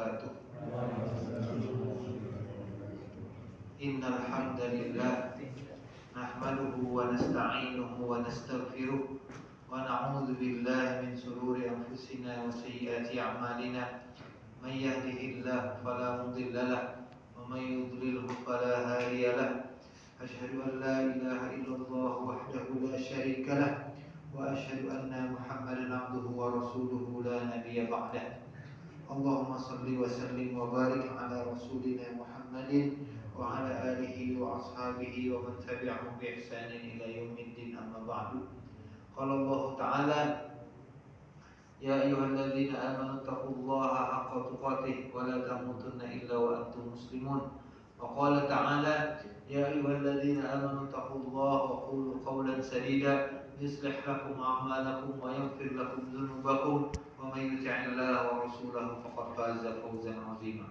wabarakatuh. Innal hamdalillah nahmaduhu wa nasta'inuhu wa nastaghfiruh wa na'udzu billahi min shururi anfusina wa sayyiati a'malina. May yahdihillahu fala mudilla lahu wa may yudlilhu fala hadiya lahu. Asyhadu an la ilaha illallah wahdahu la syarika lahu wa asyhadu anna Muhammadan abduhu wa rasuluhu la nabiyya ba'dah. Allahumma salli wa sallim wa barik ala rasulina Muhammadin wa ala alihi wa ashabihi wa man tabi'ahum bi ihsanin ila yaumiddin, amma ba'du. Qala Allah Ta'ala, ya ayyuhalladzina amanu taqullaha haqqa tuqatih wa la tamutunna illa wa antum muslimun. Wa qala ta'ala, ya ayyuhalladzina amanu taqullaha wa qulu qawlan sadida yuslih lakum a'malakum wa yaghfir lakum dhunubakum wa may yuti'illaha wa rasulahu faqad faza fawzan 'azima.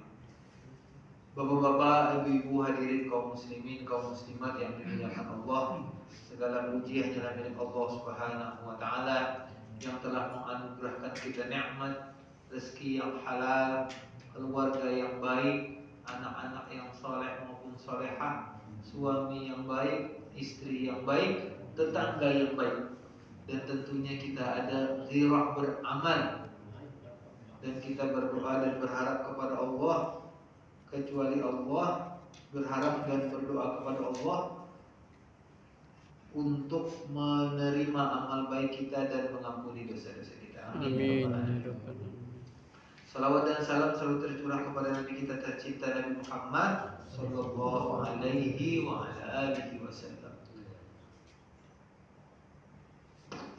Bapak-bapak, ibu-ibu, hadirin kaum muslimin, kaum muslimat yang dimuliakan Allah, segala puji hanyalah milik Allah Subhanahu wa taala yang telah menganugerahkan kita nikmat rezeki yang halal, keluarga yang baik, anak-anak yang saleh maupun salehah, suami yang baik, istri yang baik, tetangga yang baik. Dan tentunya kita ada ghirah beramal, dan kita berdoa dan berharap kepada Allah. Kecuali Allah, berharap dan berdoa kepada Allah untuk menerima amal baik kita dan mengampuni dosa-dosa kita. Amin. Salawat dan salam selalu tercurah kepada Nabi kita tercinta Nabi Muhammad sallallahu alaihi wa ala alihi wasallam.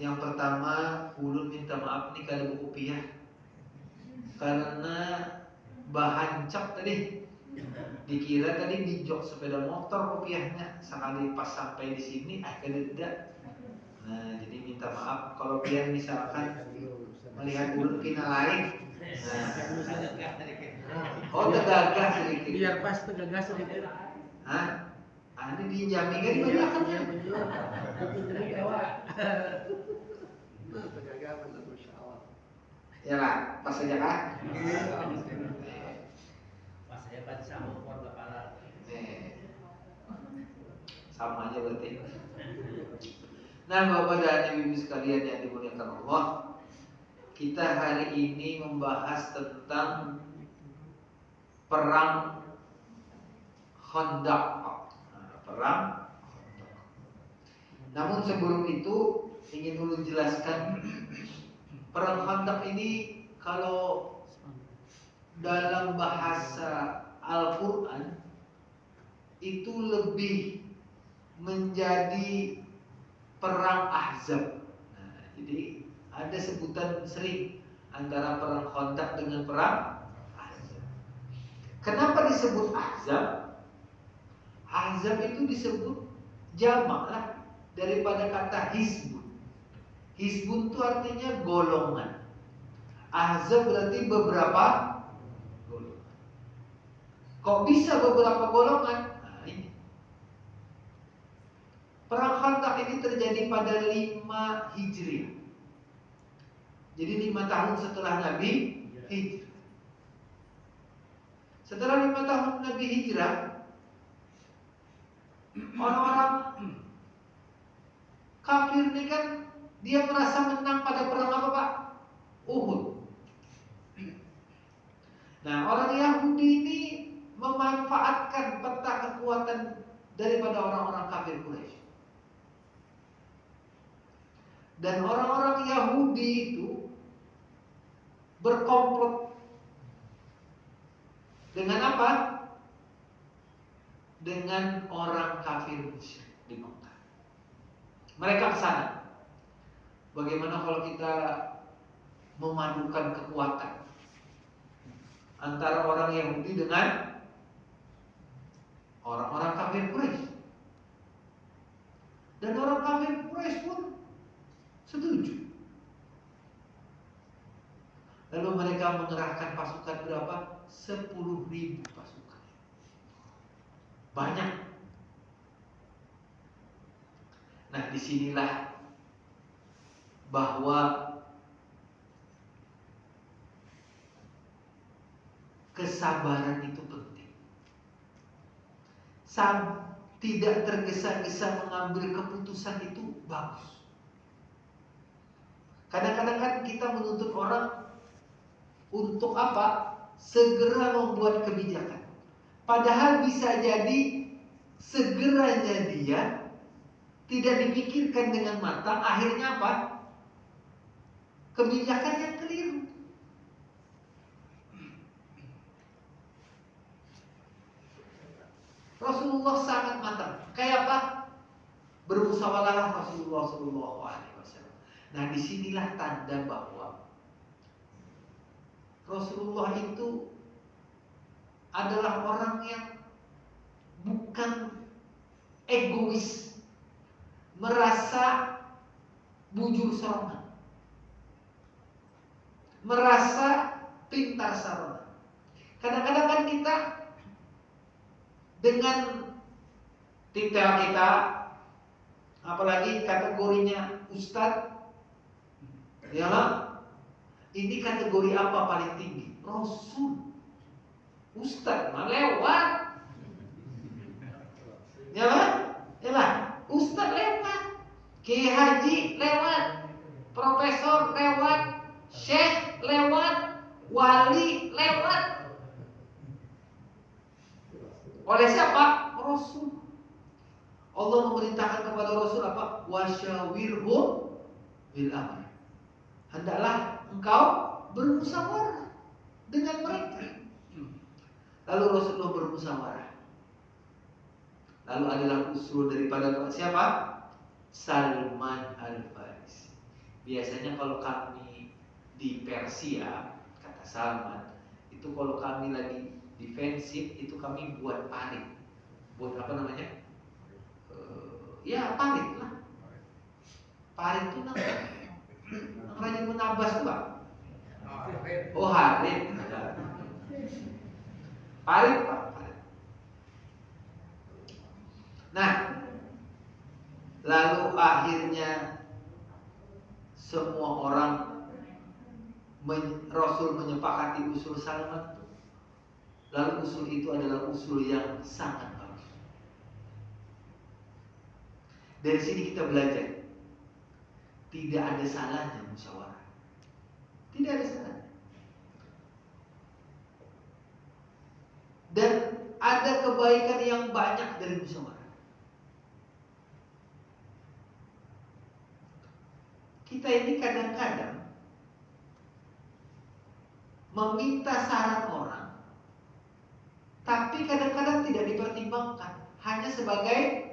Yang pertama, ulun minta maaf nih kalau Bu Upiah, karena bahan cak tadi dikira tadi di jok sepeda motor rupiahnya, sekali pas sampai di sini tidak. Nah, jadi minta maaf kalau pian misalkan melihat ulun pina lain. Oh, tegagah sedikit. Biar pas tegagah sedikit. Hah? Ini dijami kan belakangnya. Tegagah benar masyaallah. Ya lah, pas saja kan? Sama keluarga para sama aja berarti. Nah, Bapak dan Ibu sekalian yang dimuliakan Allah, kita hari ini membahas tentang perang Khandaq. Perang Khandaq. Namun sebelum itu ingin dulu jelaskan, perang Khandaq ini kalau dalam bahasa Al-Quran itu lebih menjadi perang Ahzab. Nah, jadi ada sebutan sering antara perang Khandaq dengan perang Ahzab. Kenapa disebut Ahzab? Ahzab itu disebut jamak lah daripada kata Hizbun. Hizbun itu artinya golongan. Ahzab berarti beberapa. Kok bisa beberapa golongan? Nah, ini. Perang Khandaq ini terjadi pada 5 Hijriah. Jadi 5 tahun setelah Nabi hijrah. Setelah 5 tahun Nabi hijrah, orang-orang kafir ini kan dia merasa menang pada perang apa, Pak? Uhud. Nah, orang Yahudi ini memanfaatkan peta kekuatan daripada orang-orang kafir Quraisy. Dan orang-orang Yahudi itu berkomplot dengan apa? Dengan orang kafir musyrik di Mekah. Mereka ke sana. Bagaimana kalau kita memadukan kekuatan antara orang Yahudi dengan orang-orang kafir Quraisy? Dan orang kafir Quraisy pun setuju. Lalu mereka mengerahkan pasukan berapa? 10.000 pasukan. Banyak. Nah, disinilah bahwa kesabaran itu penting. Tidak tergesa-gesa mengambil keputusan itu bagus. Kadang-kadang kan kita menuntut orang untuk apa? Segera membuat kebijakan. Padahal bisa jadi segeranya dia tidak dipikirkan dengan matang, akhirnya apa? Kebijakan yang keliru. Rasulullah sangat matang. Kayak apa? Bermusyawarah Rasulullah SAW. Nah, disinilah tanda bahwa Rasulullah itu adalah orang yang bukan egois, merasa bujur sorangan, merasa pintar sarona. Kadang-kadang kan kita dengan titel kita, apalagi kategorinya ustadz, yalah, ini kategori apa paling tinggi? Rasul. Ustadz mah lewat. Yalah, ustadz lewat, kiai haji lewat, profesor lewat, syekh lewat, wali lewat. Oleh siapa? Rasul. Allah memerintahkan kepada Rasul apa? Wasyawirhum bil amr. Hendaklah engkau bermusyawarah dengan mereka. Lalu Rasulullah bermusyawarah. Lalu adalah usul daripada siapa? Salman Al-Farisi. Biasanya kalau kami di Persia, kata Salman, itu kalau kami lagi defensif itu kami buat parit. Buat apa namanya? Ya parit lah. Parit itu namanya rajin menabas tuh Pak. Oh harit. Parit Pak. Parit. Nah, lalu akhirnya semua orang Rasul menyepakati usul Salman. Lalu usul itu adalah usul yang sangat bagus. Dari sini kita belajar, tidak ada salahnya musyawarah. Tidak ada salahnya. Dan ada kebaikan yang banyak dari musyawarah. Kita ini kadang-kadang meminta saran orang, tapi kadang-kadang tidak dipertimbangkan, hanya sebagai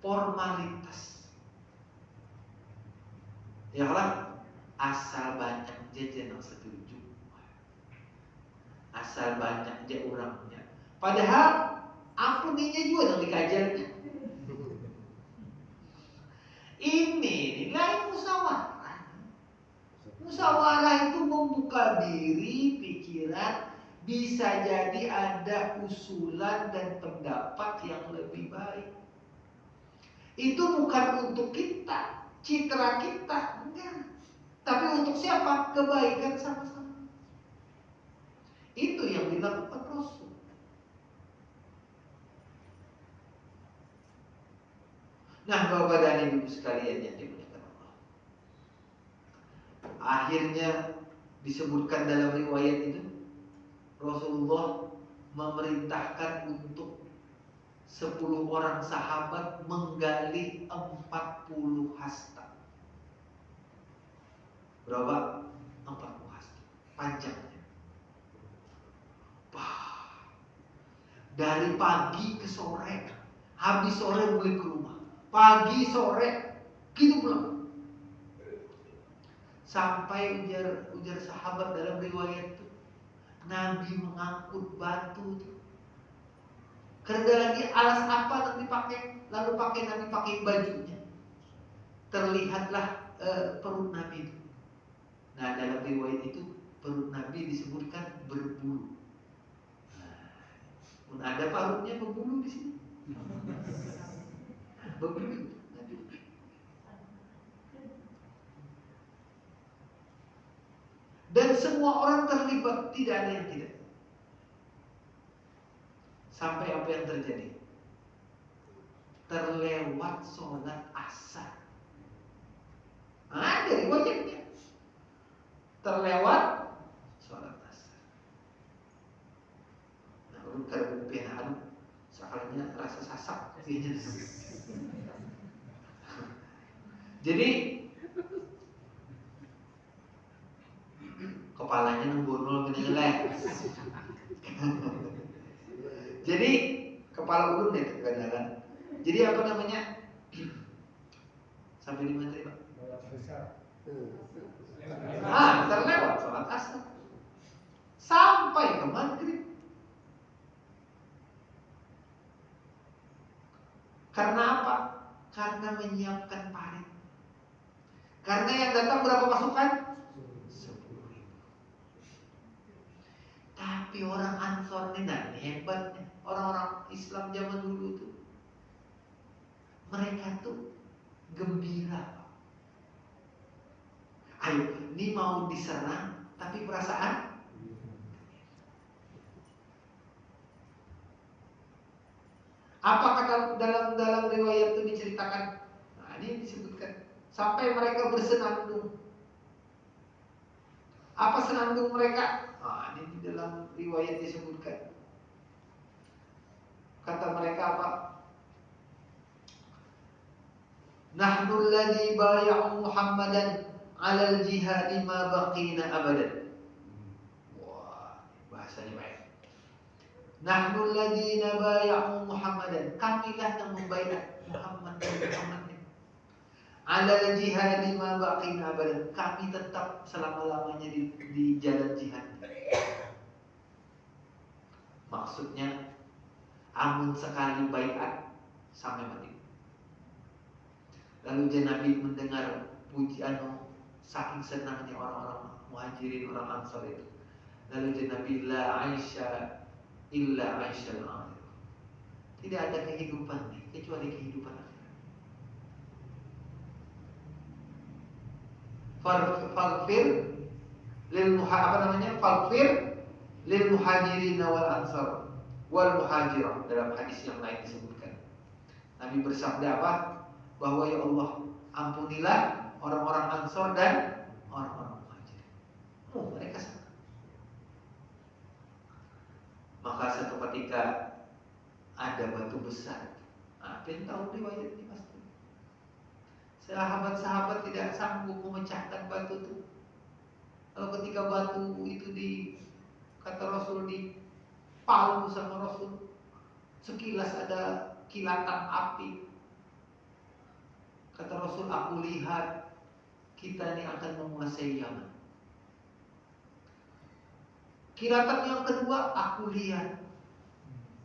formalitas. Ya lah, asal banyak jajan yang setuju, asal banyak aja orangnya. Padahal ampuninya juga yang dikajarnya. Ini lain musyawarah. Musyawarah itu membuka diri, pikiran, bisa jadi ada usulan dan pendapat yang lebih baik. Itu bukan untuk kita, citra kita, enggak. Tapi untuk siapa? Kebaikan sama-sama. Itu yang dilakukan Rasul. Nah, Bapak dan Ibu sekalian yang dimuliakan Allah, akhirnya disebutkan dalam riwayat itu, Rasulullah memerintahkan untuk 10 orang sahabat menggali 40 hasta. Berapa? 40 hasta panjangnya. Dari pagi ke sore, habis sore boleh ke rumah, pagi sore gitu pulang. Sampai ujar sahabat dalam riwayat itu, Nabi mengangkut batu itu. Karena lagi alas apa yang dipakai, lalu Nabi pakai bajunya. Terlihatlah perut Nabi itu. Nah, dalam riwayat itu perut Nabi disebutkan berbulu. Nah, ada perutnya berbulu di sini. Berbulu. Dan semua orang terlibat, tidak ada yang tidak. Sampai apa yang terjadi? Terlewat sholat asar. Ada riwayatnya. Terlewat sholat asar. Nah, ulun kalau penaan soalnya rasa sasak. Jadi kepalanya nembunul gini jelek. Jadi kepala ulun deh kadang-kadang. Jadi apa namanya? Sampai di mana tadi, Pak? Terlewat sholat asar. Sampai ke maghrib. Karena apa? Karena menyiapkan parit. Karena yang datang berapa pasukan? 10.000. Tapi orang Ansor ini hebatnya. Orang-orang Islam zaman dulu tuh, mereka tuh gembira. Ayo, ini mau diserang, tapi perasaan apa kata dalam riwayat itu diceritakan? Nah, ini disebutkan sampai mereka bersenandung. Apa senandung mereka? Nah, ini di dalam riwayat disebutkan. Kata mereka apa? Nahnu alladhi bay'u Muhammadan 'alal jihadi ma baqina abadan. Wah, bahasanya baik. Nahnu alladhina bay'u Muhammadan. Kamilah yang membaiat Muhammad 'alal jihadi ma baqina abadan. Kami tetap selama-lamanya di jalan jihad. Maksudnya amun sekali baiat sampai mati. Lalu Nabi mendengar pujian saking senangnya orang-orang muhajirin, orang ansar itu. Lalu Nabi la aisha illa aishal akhir. Tidak ada kehidupan kecuali kehidupan akhirat. Faghfir lil muhajirin wal ansar wal muhajirah. Dalam hadis yang lain disebutkan, Nabi bersabda apa? Bahwa ya Allah, ampunilah orang-orang Ansor dan orang-orang Muhajir. Mereka sama. Maka satu ketika ada batu besar. Pengen tahu riwayat ini pasti. Sahabat-sahabat tidak sanggup memecahkan batu itu. Kalau ketika batu itu kata Rasul dipalu sama Rasul, sekilas ada kilatan api. Kata Rasul, aku lihat kita ini akan menguasai Yaman. Kilatan yang kedua, aku lihat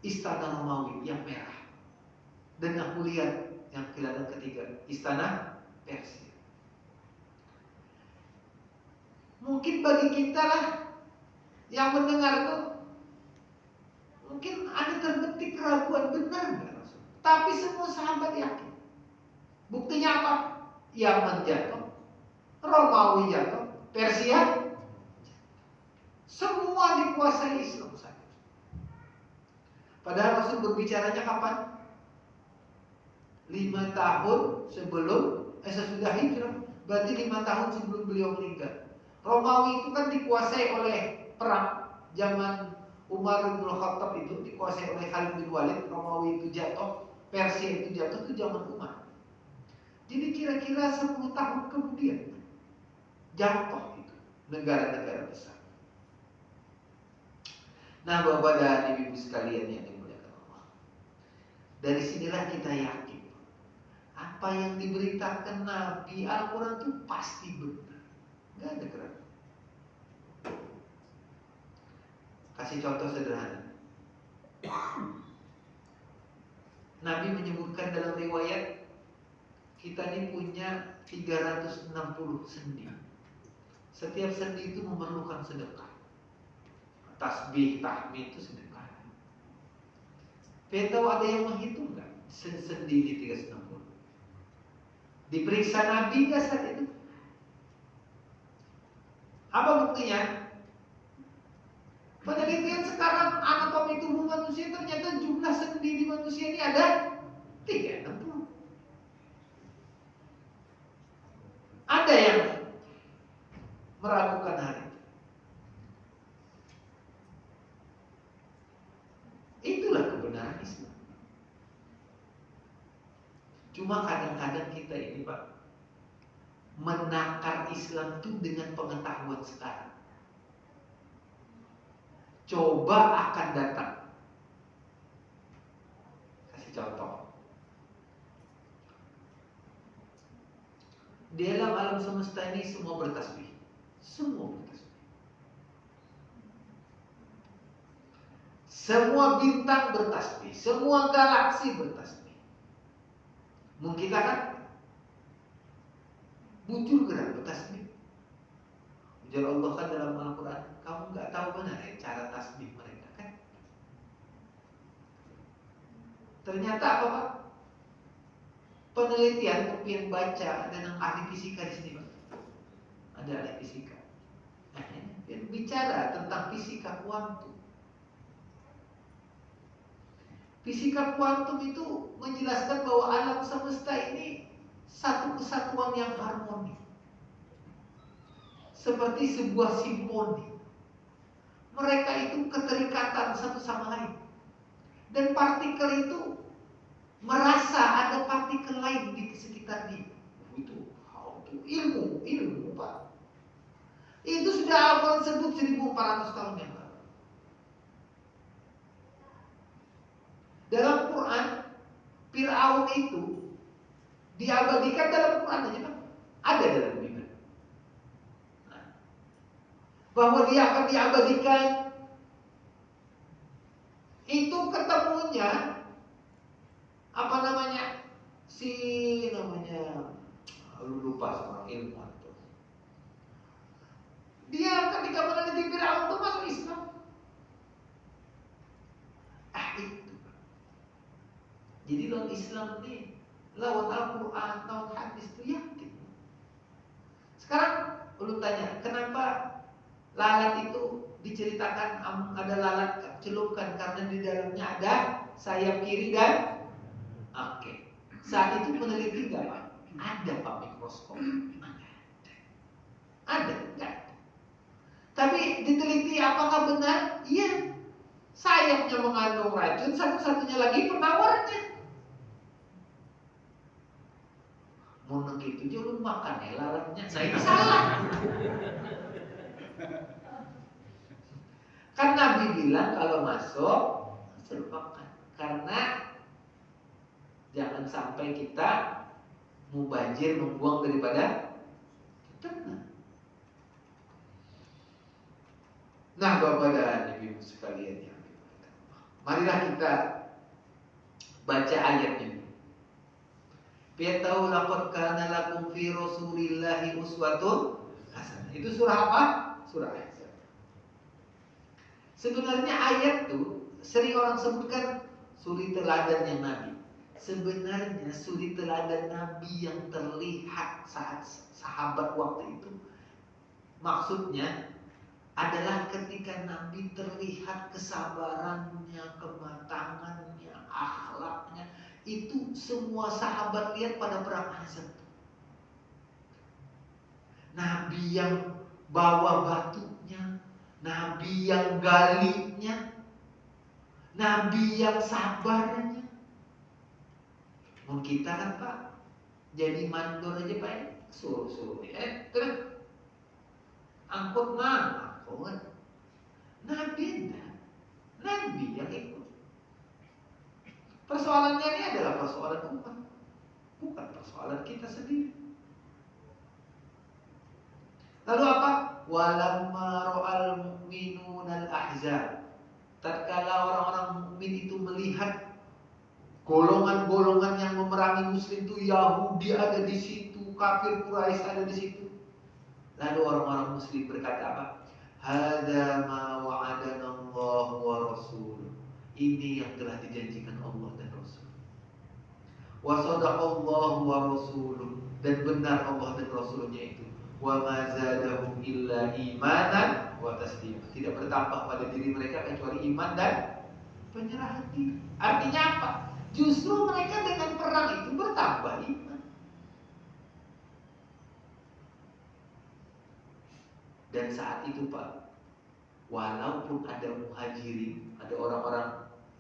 istana Romawi yang merah. Dan aku lihat yang kilatan ketiga, istana Persia. Mungkin bagi kita lah yang mendengar itu, mungkin ada terbetik keraguan, benar nggak Rasul? Tapi semua sahabat yakin. Buktinya apa? Yaman jatuh, Romawi jatuh, Persia semua dikuasai Islam saja. Padahal Rasul berbicaranya kapan? 5 tahun sebelum sesudah hijrah. Berarti 5 tahun sebelum beliau meninggal. Romawi itu kan dikuasai oleh perang zaman Umar bin Khattab, itu dikuasai oleh Khalid bin Walid. Romawi itu jatuh, Persia itu jatuh, itu zaman Umar. Jadi kira-kira 10 tahun kemudian jatuh itu negara-negara besar. Nah, Bapak dan Ibu sekalian yang dimuliakan Allah, dari sinilah kita yakin apa yang diberitakan Nabi Al-Quran itu pasti benar, nggak ada keraguan. Kasih contoh sederhana. Nabi menyebutkan dalam riwayat, kita ini punya 360 sendi. Setiap sendi itu memerlukan sedekah. Tasbih, tahmid itu sedekah. Tahu ada yang menghitung nggak sendi di 360? Diperiksa Nabi nggak saat itu? Apa buktinya? Penelitian sekarang anatomi tubuh manusia ternyata jumlah sendi di manusia ini ada 360. Ada yang meragukan hal itu. Itulah kebenaran Islam. Cuma kadang-kadang kita ini Pak menakar Islam itu dengan pengetahuan sekarang. Coba akan datang. Kasih contoh. Di dalam alam semesta ini semua bertasbih. Semua bertasbih. Semua bintang bertasbih. Semua galaksi bertasbih. Mungkin kita kan muncul gerak bertasbih. Ujar Allah kan dalam Al-Quran, kamu nggak tahu mana cara tasbih mereka kan? Ternyata apa Pak? Penelitian yang baca dan ahli fisika di sini Pak. Ada ahli fisika. Yang bicara tentang fisika kuantum. Fisika kuantum itu menjelaskan bahwa alam semesta ini satu kesatuan yang harmoni. Seperti sebuah simfoni. Mereka itu keterikatan satu sama lain. Dan partikel itu merasa ada partikel lain di sekitar dia. Itu ilmu Pak. Itu sudah awal sebut 1400 tahun yang lalu. Dalam Quran, Fir'aun itu diabadikan dalam Quran aja Pak. Ada dalam Bible. Bahwa dia akan diabadikan, itu ketemunya apa namanya, lupa seorang ilmuwan itu. Dia ketika meneliti Firaun itu masuk Islam. Itu. Jadi lawan Islam ini, lawan Al-Quran, lawan hadis itu yakin. Sekarang lu tanya, kenapa lalat itu diceritakan ada lalat celupkan karena di dalamnya ada sayap kiri dan oke. Saat itu meneliti nggak Pak? Ada Pak mikroskop? Ada enggak? Tapi diteliti apakah benar? Iya. Sayapnya mengandung racun, satu-satunya lagi penawarnya. Mau begitu juga makan ya lalatnya. Nah ini salah. Kan Nabi bilang kalau masuk makan. Karena jangan sampai kita mubazir membuang daripada ternak. Nah Bapak dan Ibu sekalian yang dimuliakan Allah, marilah kita baca ayat ini. Fiyatahu laqad kana lakum fi Rasulillahi uswatun hasanah. Itu surah apa? Surah Ahzab. Sebenarnya ayat itu sering orang sebutkan suri teladannya Nabi. Sebenarnya suri teladan Nabi yang terlihat saat sahabat waktu itu, maksudnya adalah ketika Nabi terlihat kesabarannya, kematangannya, akhlaknya, itu semua sahabat lihat pada perang Ahzab. Nabi yang bawa batunya, Nabi yang galinya, Nabi yang sabarnya. Mungkin kita kan Pak jadi mandor aja Pak, suruh terus angkut mah. Nabi enggak. Nabi yang ikut. Persoalannya ini adalah persoalan umat, bukan persoalan kita sendiri. Lalu apa? Walamma ra'al mu'minuna al-ahzab. Tatkala orang-orang mukmin itu melihat golongan-golongan yang memerangi muslim itu, Yahudi ada di situ, kafir Quraisy ada di situ. Lalu orang-orang muslim berkata apa? Hadza ma wa'adana Allah wa Rasul. Ini yang telah dijanjikan Allah dan Rasul. Wa sadaqallahu wa rasuluh, dan benar Allah dan Rasulnya itu. wa ma zadahum illa imanan wa taslima. Tidak bertambah pada diri mereka kecuali iman dan penyerahan diri. Artinya apa? Justru mereka dengan perang itu bertambah iman. Dan saat itu Pak, walaupun ada muhajirin, ada orang-orang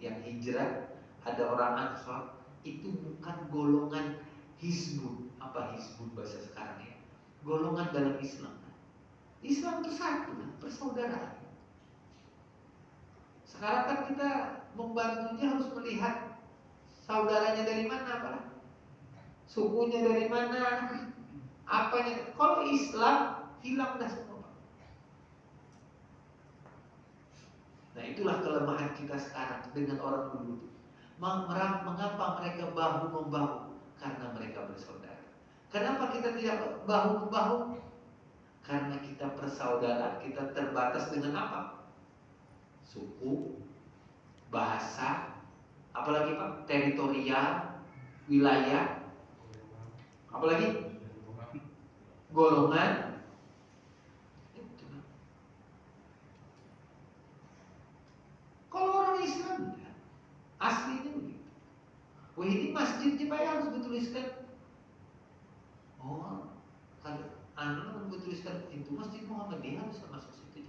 yang hijrah, ada orang ansor, itu bukan golongan hizbun. Apa hizbun bahasa sekarang ya? Golongan dalam Islam. Islam itu satu, persaudaraan. Sekarang kan kita membantunya harus melihat saudaranya dari mana, Pak? Sukunya dari mana? Apanya? Kalau Islam hilang dah semua, Pak. Nah, itulah kelemahan kita sekarang dengan orang dulu. Mengapa mereka bahu membahu? Karena mereka bersaudara. Kenapa kita tidak bahu membahu? Karena kita persaudaraan, kita terbatas dengan apa? Suku, bahasa, apalagi Pak? Teritorial, wilayah, apalagi? Golongan. Kalau orang Islam aslinya begitu. Wah, ini masjidnya Pak harus dituliskan. Oh, kalau anu dituliskan itu Masjid Muhammadiyah harus masuk situ.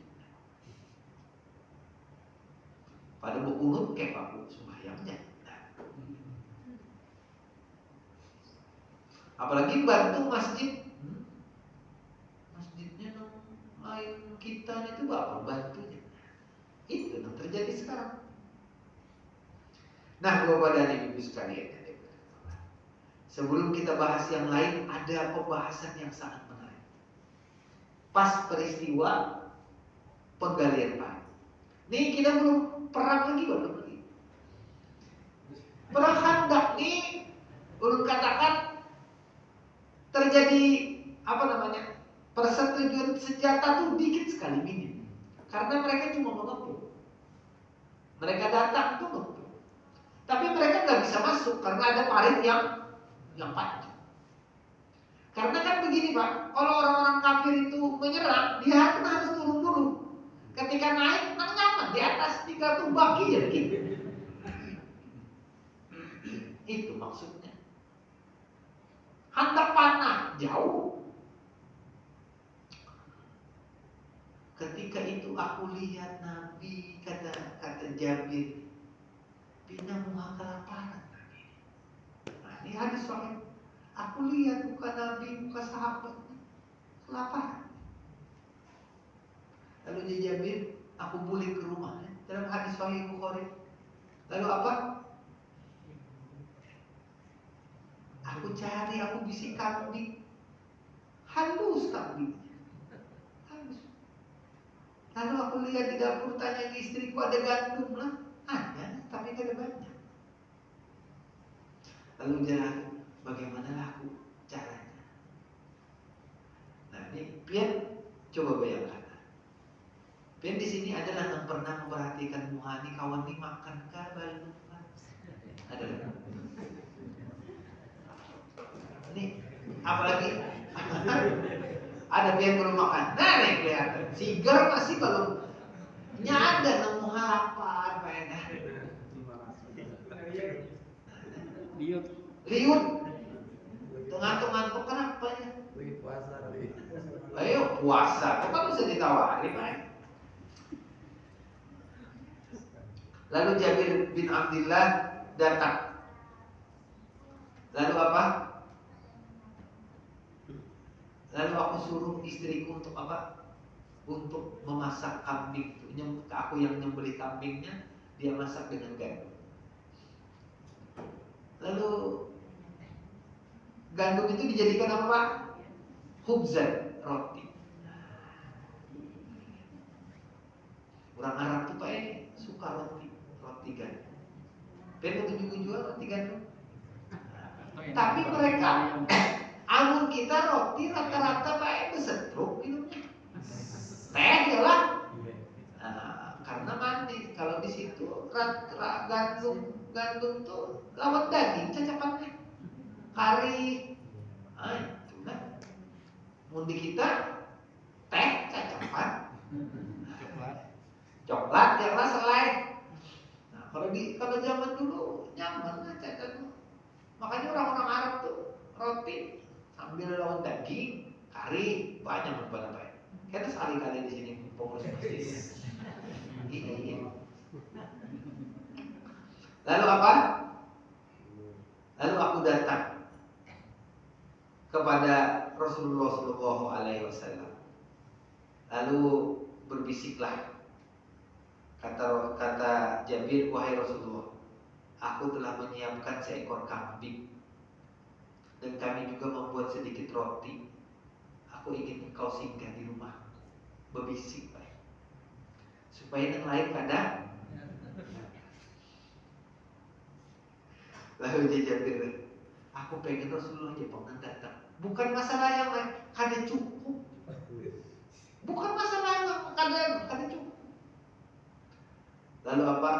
Pada buku nut kayak Pak sembahyangnya. Apalagi bantu masjid, masjidnya lain kita itu Bapak bantunya. Itu yang terjadi sekarang. Nah, Bapak dan Ibu sekalian, sebelum kita bahas yang lain, ada pembahasan yang sangat menarik. Pas peristiwa penggalian Pak. Nih kita belum perang lagi, belum lagi. Perang Khandaq nih, ulun katakan terjadi apa namanya? Persetujuan senjata tuh dikit sekali, minim. Karena mereka cuma mengepung. Mereka datang tuh mengepung. Tapi mereka nggak bisa masuk karena ada parit yang panjang. Karena kan begini Pak, kalau orang-orang kafir itu menyerang, dia kan harus turun dulu. Ketika naik, nyaman di atas 3 baki ya gitu. Itu maksudnya. Handak panah jauh. Ketika itu aku lihat Nabi, kata Jabir, bina muka kelaparan Nabi. Nah, ini hadis sahih. Aku lihat muka Nabi, muka sahabat kelaparan. Lalu dia Jabir, aku balik ke rumah. Dalam hadis sahih Bukhari. Lalu apa? Aku cari, aku bisik kambing. Halus kambingnya. Halus. Lalu aku lihat di dapur, tanya ke istriku, ada gandum lah. Ada, tapi tidak banyak. Lalu dia, bagaimana aku caranya? Nah ini, pian coba bayangkan. Pian di sini adalah yang pernah memperhatikan Muhani, kawan ini makan kah, balung kah? Adalah. Ini apalagi ada pian belum makan. Nah nih kelihatan. Sigar masih belum. Ada nemu lapar, Pak. Liut. Ngantuk-ngantuk kenapa ya? Puasa kali. Ayo puasa, kok kan bisa ditawari, Pak? Lalu Jabir bin Abdullah datang. Lalu apa? Lalu aku suruh istriku untuk apa? Untuk memasak kambing. Aku yang nyembelih kambingnya, dia masak dengan gandum. Lalu gandum itu dijadikan apa Pak? Khubzan, roti. Orang Arab tuh Pak suka roti gandum. Ben untuk jual roti gandum. Tapi mereka amun kita roti rata-rata Pak besetruk minumnya. Teh ya lah. Nah, karena manis. Kalau di situ gandum tuh lawan daging cacapannya. Kari. Ah, itu kan. Mundi kita teh cacapan, coklat karena selai. Nah, kalau zaman dulu nyaman lah cacat. Makanya orang-orang Arab tuh roti sambil lawan daging, kari banyak berbagai. Karena sekali-kali di sini pengurus masjidnya. Iya. Lalu apa? Lalu aku datang kepada Rasulullah Shallallahu Alaihi Wasallam. Lalu berbisiklah kata Jabir, wahai Rasulullah, aku telah menyiapkan seekor kambing dan kami juga membuat sedikit roti. Aku ingin engkau singgah di rumah, berbisik baik, supaya yang lain pada. Lalu Jabir, aku pengen Rasulullah Jepang datang. Bukan masalah yang lain, kada cukup. Bukan masalah yang kada cukup. Lalu apa?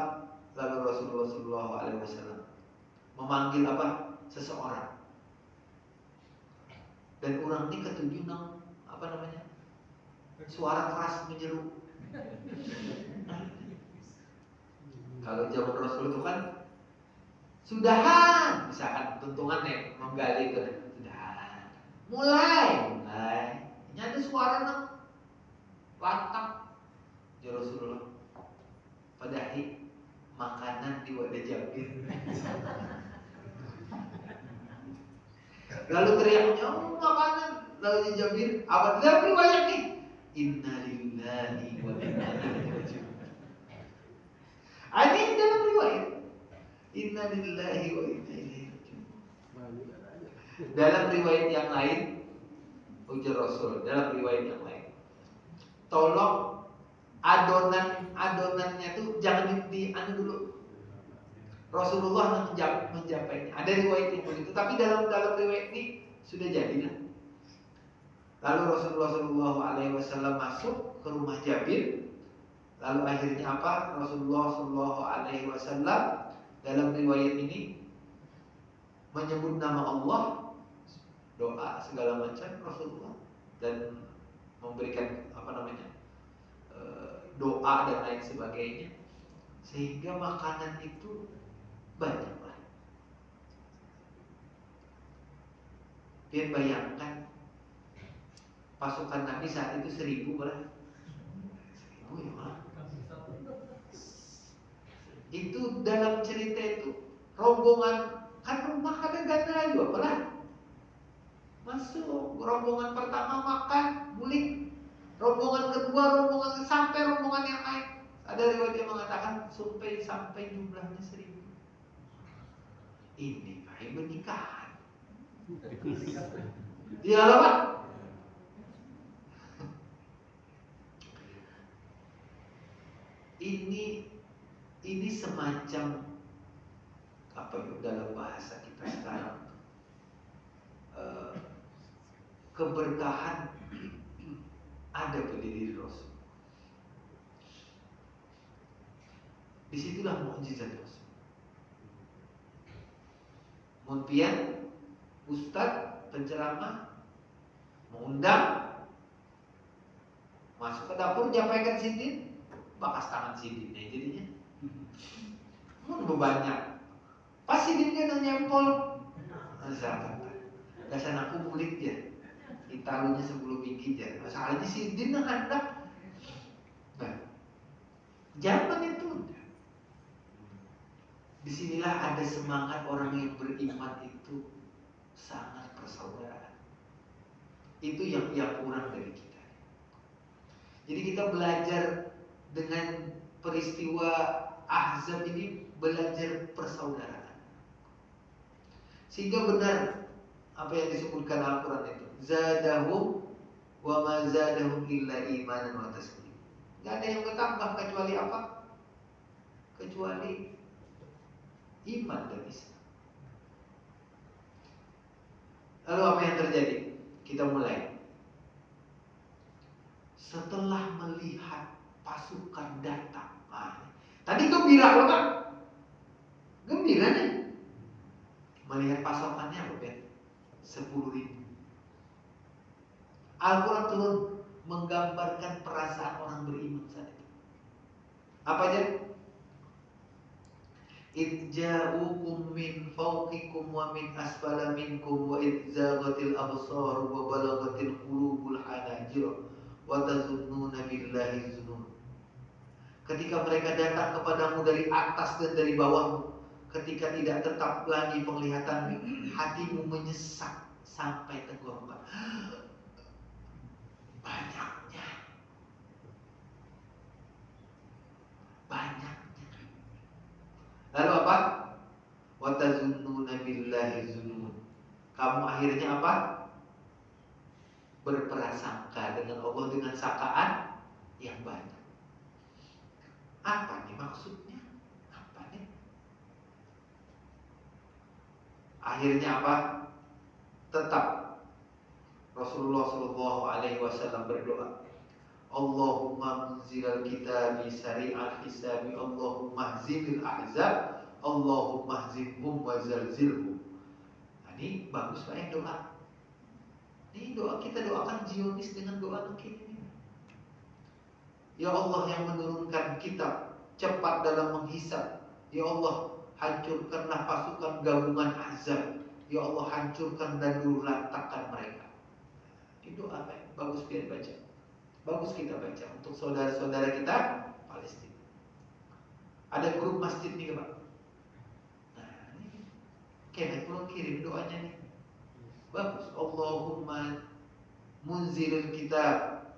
Lalu Rasulullah Shallallahu Alaihi Wasallam memanggil apa? Seseorang. Dan orang ini ketujuh nang apa namanya? Suara keras menyeru. Kalau zaman Rasul itu kan sudahan, misalkan tuntungannya menggali ke sudahan. Mulai. Ini ada suara nang lantang. Ya Rasulullah. Padahal makanan di wadah Jabir. Lalu teriaknya, makanan. Lalu Jabir, apa dalam riwayat nih? Inna lillahi wa inna ilaihi raji'un. Ini dalam riwayat. Inna lillahi wa inna ilaihi raji'un. Dalam riwayat yang lain, ujar Rasul, dalam riwayat yang lain, tolong adonannya tuh jangan di anu dulu. Rasulullah menjapainya. Ada riwayat yang begitu, tapi dalam riwayat ini sudah jadi. Lalu Rasulullah Shallallahu Alaihi Wasallam masuk ke rumah Jabir. Lalu akhirnya apa? Rasulullah Shallallahu Alaihi Wasallam dalam riwayat ini menyebut nama Allah, doa segala macam Rasulullah, dan memberikan apa namanya doa dan lain sebagainya, sehingga makanan itu banyak lah. Biar bayangkan pasukan Nabi saat itu 1.000 lah. 1.000 ya malah. Itu dalam cerita itu rombongan, kan rumah ada ganda juga pernah. Masuk rombongan pertama makan, bulik. Rombongan kedua, rombongan sampai rombongan yang lain. Ada riwayat yang mengatakan sampai jumlahnya 1.000. Ini kayak pernikahan. Iya loh Pak. Ini semacam apa itu dalam bahasa kita sekarang keberkahan ada pada diri Rasul. Disitulah mukjizat Rasul. Kemudian ustadz penceramah mengundang masuk ke dapur, nyampaikan sidin, bakas tangan sidinnya jadinya. Mau banyak. Pas sidinnya udah nyempol, dasar aku kulit ya. Ditaruhnya 10 biji ya. Masalahnya sidin yang hendak. Nah, zaman itu disinilah ada semangat orang yang beriman itu sangat persaudaraan. Itu yang kurang dari kita. Jadi kita belajar dengan peristiwa Ahzab ini, belajar persaudaraan. Sehingga benar apa yang disebutkan Al-Quran itu, zadahum wa ma zadahum illa imanan wa taslim. Gak ada yang bertambah kecuali apa? Kecuali iman dan Islam. Lalu apa yang terjadi? Kita mulai. Setelah melihat pasukan datang, tadi gembira loh Pak. Gembira nih. Melihat pasukannya loh Ben, 10.000. Al-Quran turun menggambarkan perasaan orang beriman saat itu. Apa aja? Idja'ukum min fawqikum wa min asfala minkum wa idzaghatil absar wa balagatil qulubul hanajir wa tazunnuna billahi dzunun. Ketika mereka datang kepadamu dari atas dan dari bawahmu, ketika tidak tetap lagi penglihatanmu, hatimu menyesak sampai tenggorokan. Banyaknya. Lalu apa? Wa tazunnuna billahi dzunun. Kamu akhirnya apa? Berprasangka dengan Allah dengan sangkaan yang banyak. Apa nih maksudnya? Apa nih? Akhirnya apa? Tetap Rasulullah Shallallahu Alaihi Wasallam berdoa, Allahumma munzilal kitabi sari'al hisabi, Allahumma hzimil ahzab, Allahumma hzimhum wa zalzilhum. Nah, ini bagus Pak ya doa. Ini doa kita doakan Zionis dengan doa begini. Ya Allah yang menurunkan kitab, cepat dalam menghisab. Ya Allah, hancurkanlah pasukan gabungan Ahzab. Ya Allah, hancurkan dan luluh lantakkan mereka. Ini doa Pak, bagus kita baca. Bagus kita baca untuk saudara-saudara kita Palestina. Ada grup masjid nih Pak. Nah, ini Kemen pulang kirim doanya nih. Bagus. Allahumma munzilil kitab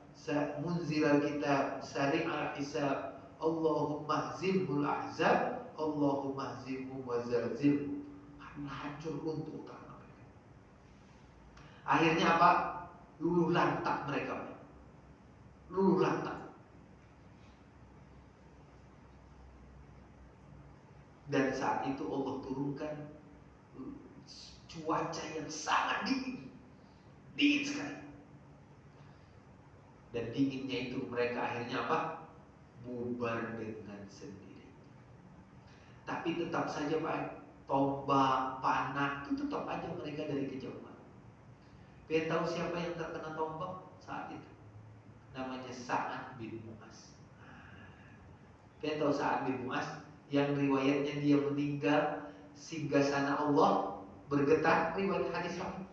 sari'al hisab, Allahumma hzimhul ahzab, Allahumma hzimhum wa zalzilhum. Hancur untuk utara mereka. Akhirnya apa? Luluh lantak mereka. Luluh lantak. Dan saat itu Allah turunkan cuaca yang sangat dingin. Dingin sekali. Dan dinginnya itu mereka akhirnya apa? Bubar dengan sendiri. Tapi tetap saja Pak, tombak, panah itu tetap aja mereka dari kejauhan. Kalian tahu siapa yang terkena tombak saat itu? Namanya Sa'ad bin Mu'az. Kalian tahu Sa'ad bin Mu'az yang riwayatnya dia meninggal singgasana Allah bergetar, riwayat hadis sahih.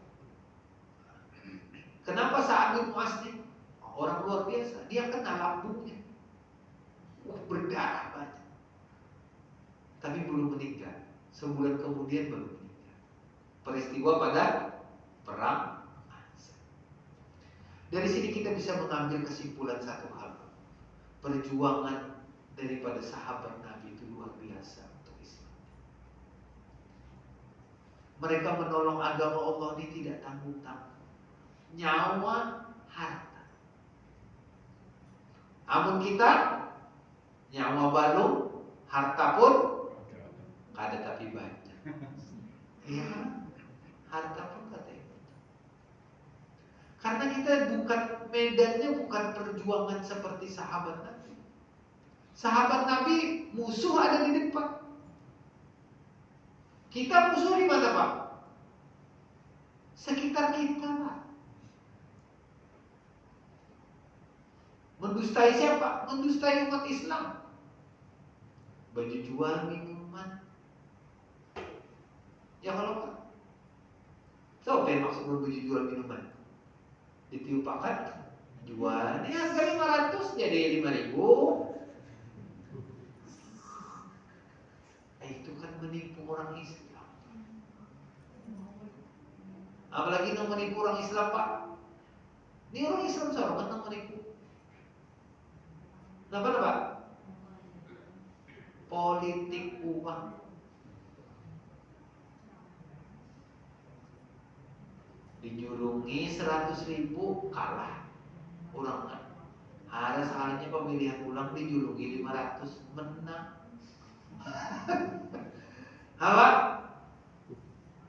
Kenapa Sa'ad bin Mu'az ini? Orang luar biasa, dia kena lambungnya. Berdarah banyak. Tapi belum meninggal. Sebulan kemudian baru meninggal. Peristiwa pada perang. Dari sini kita bisa mengambil kesimpulan satu hal. Perjuangan daripada sahabat Nabi itu luar biasa untuk Islam. Mereka menolong agama Allah ini tidak tanggung-tanggung. Nyawa, harta. Namun kita nyawa balung, harta pun kada tapi banyak. Ya, harta pun kada. Karena kita bukan medannya, bukan perjuangan seperti sahabat Nabi. Sahabat Nabi musuh ada di depan. Kita musuh di mana Pak? Sekitar kita Pak. Mendustai siapa? Mendustai umat Islam. Baju jual minuman. Ya kalau Pak. So, apa yang maksud baju jual minuman? Ditiupakan jual. Ini harga 500 jadi 5.000. Itu kan menipu orang Islam. Apalagi menipu orang Islam Pak. Ini orang Islam seorang kan menipu. Kenapa Pak? Politik uang. Dijulungi 100.000 kalah orang kan. Ada sekalinya pemilihan ulang dijulungi 500 menang. Apa?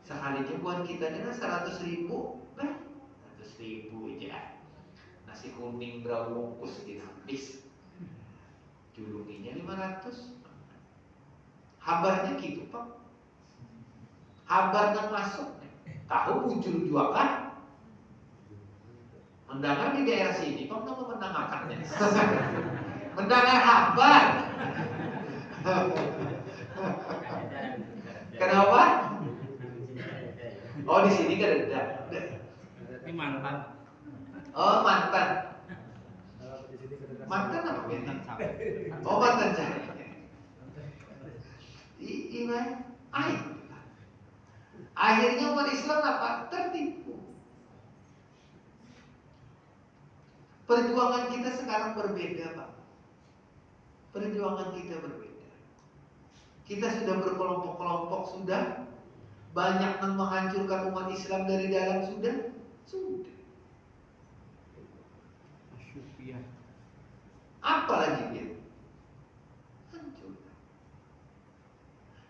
Sekalinya buat kita ini 100.000, 100.000 aja. Nasi kuning berapa bungkus kita habis. Julunginya 500. Habarnya gitu Pak. Habarnya masuk. Tahu bujur juakan Mendengar di daerah sini, kok mau mendengarkannya? Mendengar hamba. Kenapa? Oh, di sini kan ada. Ini mantan. Oh, mantan. Mantan apa ini? Oh, mantan saya. Iya, akhirnya umat Islam apa? Tertipu. Perjuangan kita sekarang berbeda, Pak. Perjuangan kita berbeda. Kita sudah berkelompok-kelompok, sudah banyak yang menghancurkan umat Islam dari dalam, sudah. Apa lagi dia? Hancur.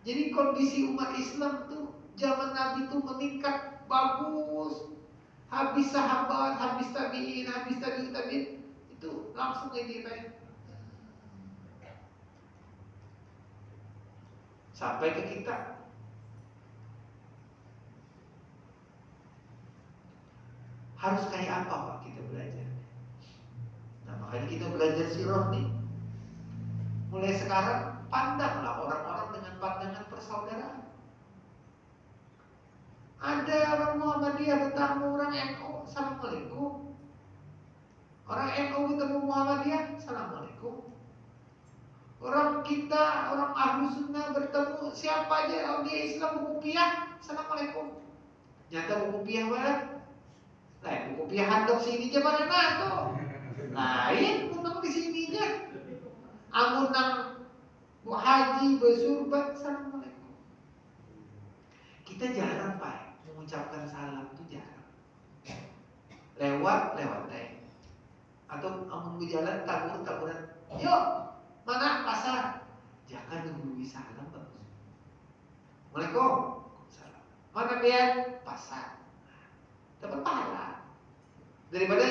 Jadi kondisi umat Islam tuh zaman Nabi tuh meningkat bagus. Habis sahabat, habis tabi'in, itu langsung jadi naik. Sampai ke kita. Harus kayak apa Pak kita belajar? Nah makanya kita belajar sirah nih. Mulai sekarang pandanglah orang-orang dengan pandangan persaudaraan. Ada orang Muhammadiyah bertemu orang NU, Assalamualaikum. Orang NU bertemu Muhammadiyah, Assalamualaikum. Orang kita, orang Ahlu Sunnah bertemu siapa aja, orang dia Islam buku piyah, Assalamualaikum. Nyata buku piyah mana? Lain buku piyah handok sini aja mana tuh? Lain bertemu di sini aja. Amun nang haji bersurban, Assalamualaikum. Kita jarang Pak mengucapkan salam itu jarang. Lewat deh. Atau amun berjalan taburan. Yuk, mana pasar? Jangan nunggu salam bagus. Assalamualaikum. Salam. Mana pian? Pasar. Dapat pahala. Daripada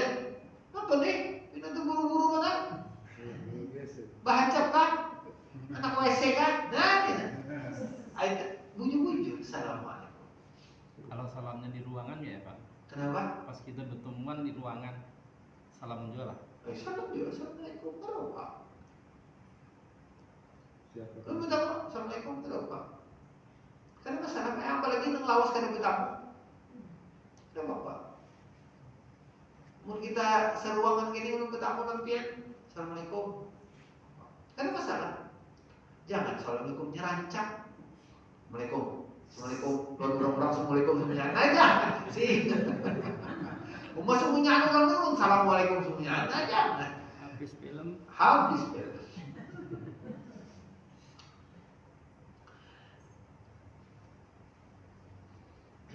apa nih? Ini tuh buru-buru mana? Baca Pak. Anak WC kan? Nah, ayat buju-buju. Assalamualaikum. Kalau salamnya di ruangan ya Pak? Kenapa? Pas kita bertemuan di ruangan, salam juga lah. Salam juga. Assalamualaikum. Kenapa? Lu minta Assalamualaikum. Kenapa? Karena masalahnya apalagi nang lawas kada bertamu. Kenapa Pak? Mun kita seruangan gini untuk bertamu nampian. Assalamualaikum. Kan masalah. Jangan Assalamualaikum rancak. Assalamualaikum. Assalamualaikum. Orang Assalamualaikum semuanya aja. Sih. Umat semuanya orang turun. Assalamualaikum semuanya aja. Habis film.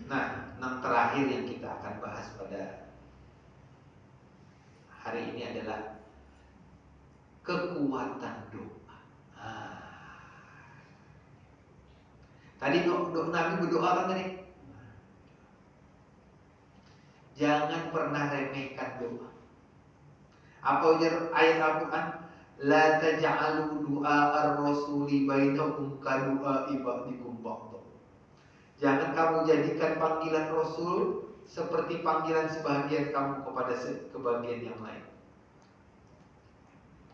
Nah, yang terakhir yang kita akan bahas pada hari ini adalah kekuatan doa. Tadi Nabi berdoa kan tadi? Jangan pernah remehkan doa. Apa ujar ayat Al-Quran? La taj'alu du'a ar-rasuli bainakum ka du'a ibadikum ba'd. Jangan kamu jadikan panggilan Rasul seperti panggilan sebagian kamu kepada kebagian yang lain.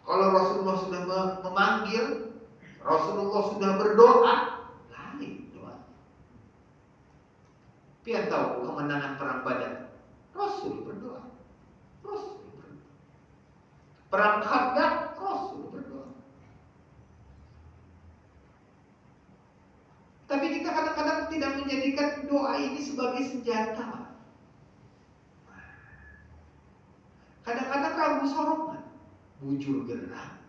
Kalau Rasulullah sudah memanggil, Rasulullah sudah berdoa, lain doa. Biar tahu kemenangan perang Badar, Rasul berdoa. Perang Khandaq, Rasul berdoa. Tapi kita kadang-kadang tidak menjadikan doa ini sebagai senjata. Kadang-kadang ragu sorongan, bujur gerak.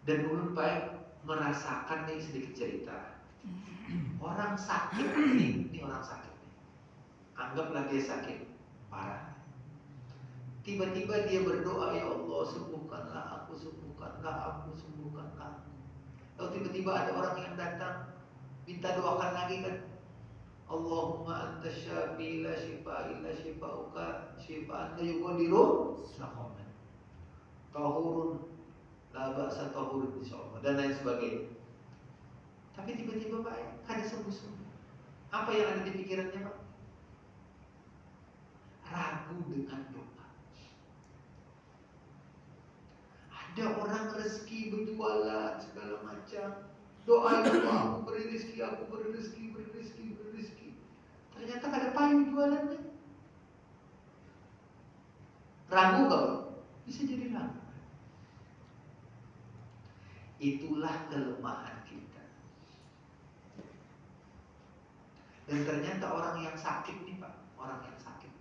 Dan ulun baik merasakan nih sedikit cerita. Orang sakit ini orang sakit. Anggaplah dia sakit parah. Tiba-tiba dia berdoa, ya Allah sembuhkanlah aku, sembuhkanlah aku, sembuhkanlah. Lalu tiba-tiba ada orang yang datang minta doakan lagi kan. Allahumma anta syafi la shifa illa shifauka shifaan la yughadiru saqaman. Tahurun la ba'sa tahurun insyaallah dan lain sebagainya. Tapi tiba-tiba Pak, kada sembuh-sembuh. Apa yang ada di pikirannya Pak? ragu dengan doa. Ada orang rezeki berjualan segala macam, doa itu aku beri rezeki, aku beri rezeki, beri rezeki, beri rezeki. Ternyata ada payu jualannya. Ragu gak? Bisa jadi ragu. Itulah kelemahan kita. Dan ternyata orang yang sakit nih Pak, orang yang sakit,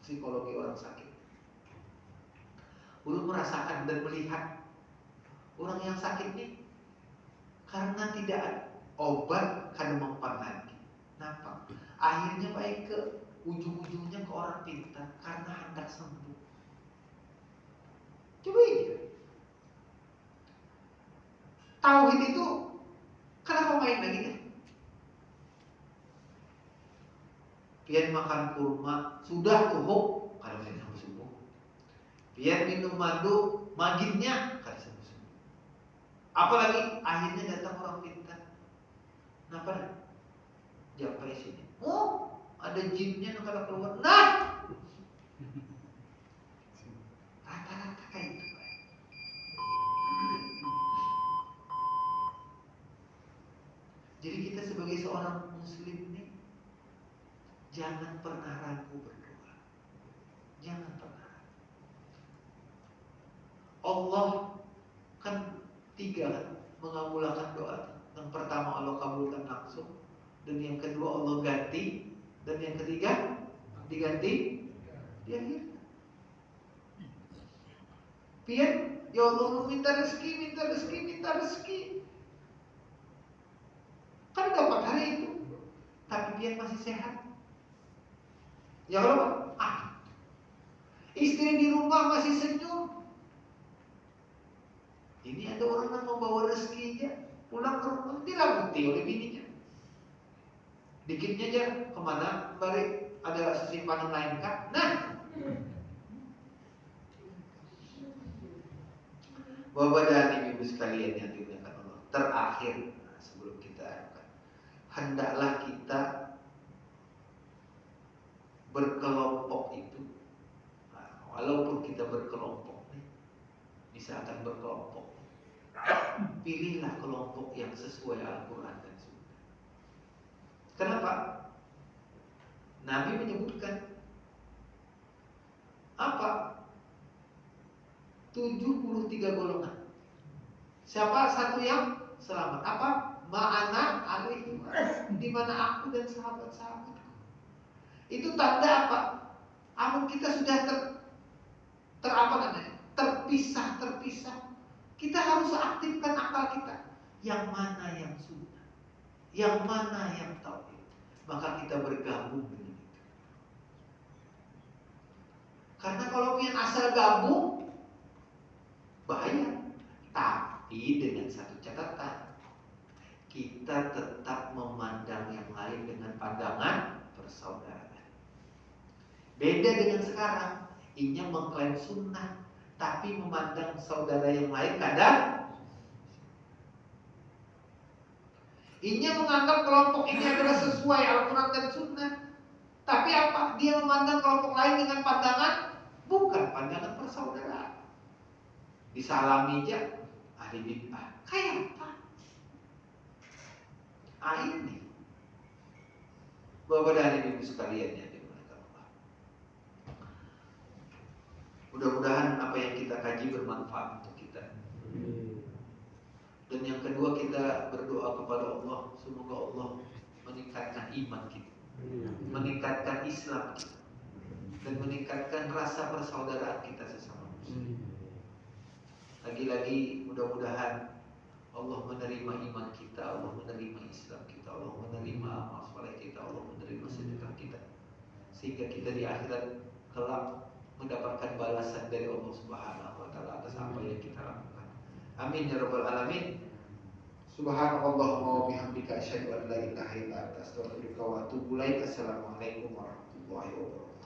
psikologi orang sakit, belum merasakan dan melihat orang yang sakit nih karena tidak ada obat kada mempan lagi. Kenapa? Akhirnya baik ke ujung-ujungnya ke orang pintar karena hendak sembuh. Coba ini. Tauhid itu kenapa main lagi nih? Pian makan kurma sudah tuhuk kada sampai sembuh. Pian minum madu maginnya kada sembuh. Apalagi akhirnya datang orang pintar. Kenapa? Jampai sini. Oh, ada jinnya yang kada keluar. Nah, rata-rata kayak itu. Jadi kita sebagai seorang muslim ini jangan pernah ragu berdoa. Jangan pernah. Allah kan tiga kan mengabulkan doa. Yang pertama Allah kabulkan langsung, dan yang kedua Allah ganti, dan yang ketiga diganti di akhir. Pian, ya Allah minta rezeki, minta rezeki, minta rezeki. Kan dapat hari itu, tapi pian masih sehat. Ya Allah, istri di rumah masih senyum. Ini ada orang yang membawa rezekinya pulang ke rumah, diraguti oleh bininya. Dikitnya aja kemana, balik ada simpanan lain kah? Nah, Bapak dan Ibu sekalian yang dimuliakan Allah, terakhir sebelum kita akan, hendaklah kita berkelompok itu. Walaupun kita berkelompok nih, misalkan berkelompok, pilihlah kelompok yang sesuai Al-Quran dan Sunnah. Kenapa? Nabi menyebutkan apa? 73 golongan. Siapa satu yang selamat? Apa? Ma'ana alaihi, di mana aku dan sahabat-sahabatku. Itu tanda apa? Amun kita sudah terpisah. Kita harus aktifkan akal kita. Yang mana yang sunnah, yang mana yang tauhid. Maka kita bergabung dengan itu. Karena kalau pian asal gabung, bahaya. Tapi dengan satu catatan, kita tetap memandang yang lain dengan pandangan persaudaraan. Beda dengan sekarang, inya mengklaim sunnah, tapi memandang saudara yang lain kadang. Inya menganggap kelompok ini adalah sesuai Al-Quran dan Sunnah, tapi apa? Dia memandang kelompok lain dengan pandangan bukan pandangan persaudaraan. Disalami aja ahli bid'ah. Kayak apa? Ini Bapak dan Ibu sekalian yang dimuliakan Allah. Mudah-mudahan apa yang kita kaji bermanfaat untuk kita. Dan yang kedua, kita berdoa kepada Allah, semoga Allah meningkatkan iman kita, meningkatkan Islam kita, dan meningkatkan rasa persaudaraan kita sesama muslim. Lagi-lagi mudah-mudahan Allah menerima iman kita, Allah menerima Islam kita, Allah menerima amal saleh kita, Allah menerima sedekah kita, sehingga kita di akhirat kelak mendapatkan balasan dari Allah Subhanahu wa taala atas apa yang kita lakukan. Amin ya rabbal alamin. Subhanallahumma wa bihamdika asyhadu an la ilaha illa anta astaghfiruka wa atubu ilaik. Assalamualaikum warahmatullahi wabarakatuh.